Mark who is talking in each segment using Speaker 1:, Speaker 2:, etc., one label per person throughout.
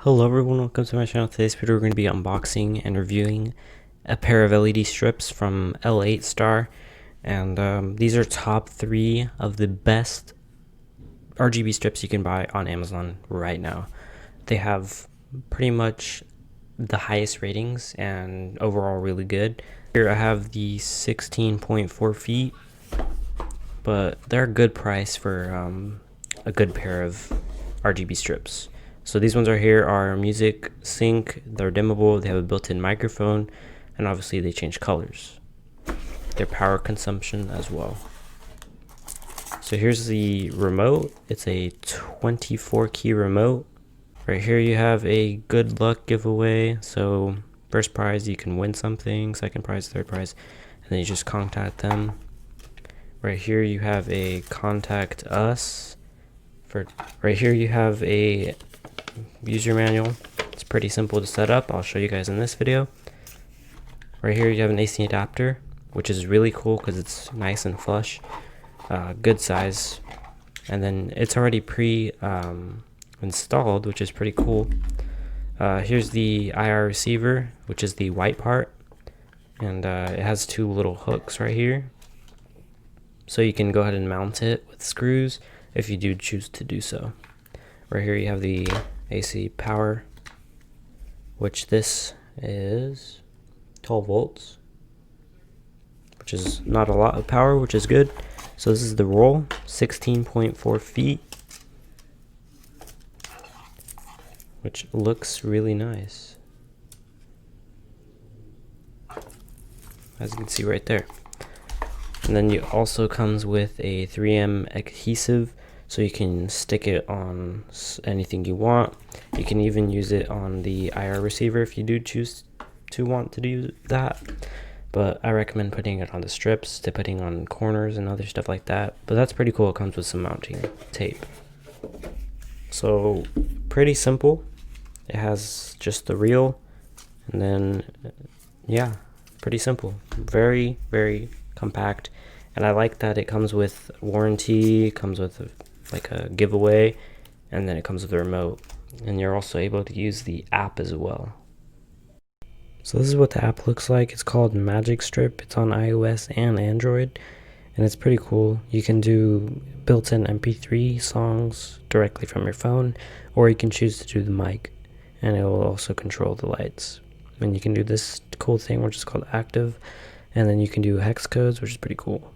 Speaker 1: Hello everyone, welcome to my channel. Today's video we're going to be unboxing and reviewing a pair of LED strips from l8star, and these are top 3 of the best RGB strips you can buy on Amazon right now. They have pretty much the highest ratings and overall really good. Here I have the 16.4 feet, but they're a good price for a good pair of RGB strips. So these ones right here are music sync, they're dimmable, they have a built-in microphone, and obviously they change colors. Their power consumption as well. So here's the remote. It's a 24 key remote. Right here you have a good luck giveaway. So first prize you can win something, second prize, third prize, and then you just contact them. Right here you have a contact us. Right here you have a user manual. It's pretty simple to set up. I'll show you guys in this video. Right here you have an AC adapter, which is really cool because it's nice and flush, good size, and then it's already installed, which is pretty cool. Here's the IR receiver, which is the white part, and it has 2 little hooks right here, so you can go ahead and mount it with screws if you do choose to do so. Right here you have the AC power, which this is 12 volts, which is not a lot of power, which is good. So this is the roll, 16.4 feet, which looks really nice, as you can see right there. And then it also comes with a 3M adhesive, so you can stick it on anything you want. You can even use it on the IR receiver if you do choose to want to do that. But I recommend putting it on the strips, to putting on corners and other stuff like that. But that's pretty cool. It comes with some mounting tape. So pretty simple. It has just the reel, and then yeah, pretty simple. Very, very compact. And I like that it comes with warranty, comes with like a giveaway, and then it comes with a remote, and you're also able to use the app as well. So this is what the app looks like. It's called Magic Strip. It's on iOS and Android, and it's pretty cool. You can do built-in MP3 songs directly from your phone, or you can choose to do the mic, and it will also control the lights. And you can do this cool thing which is called active, and then you can do hex codes, which is pretty cool.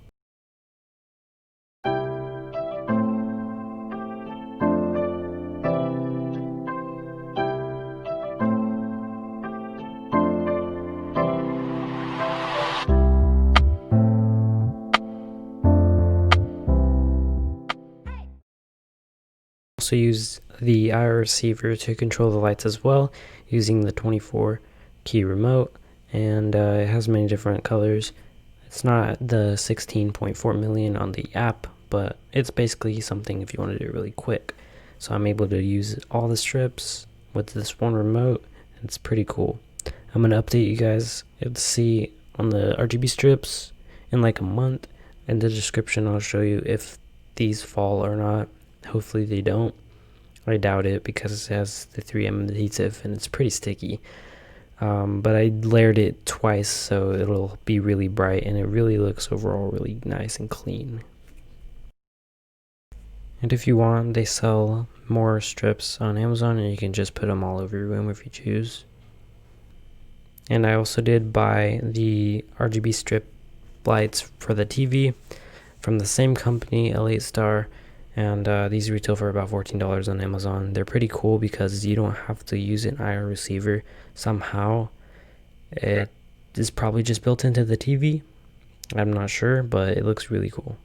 Speaker 1: Also use the IR receiver to control the lights as well, using the 24 key remote, and it has many different colors. It's not the 16.4 million on the app, but it's basically something if you want to do it really quick. So I'm able to use all the strips with this one remote, and it's pretty cool. I'm going to update you guys. You'll see on the RGB strips in like a month. In the description I'll show you if these fall or not. Hopefully they don't. I doubt it because it has the 3M adhesive and it's pretty sticky. But I layered it twice, so it'll be really bright, and it really looks overall really nice and clean. And if you want, they sell more strips on Amazon, and you can just put them all over your room if you choose. And I also did buy the RGB strip lights for the TV from the same company, l8star. And these retail for about $14 on Amazon. They're pretty cool because you don't have to use an IR receiver. Somehow it is probably just built into the TV. I'm not sure, but it looks really cool.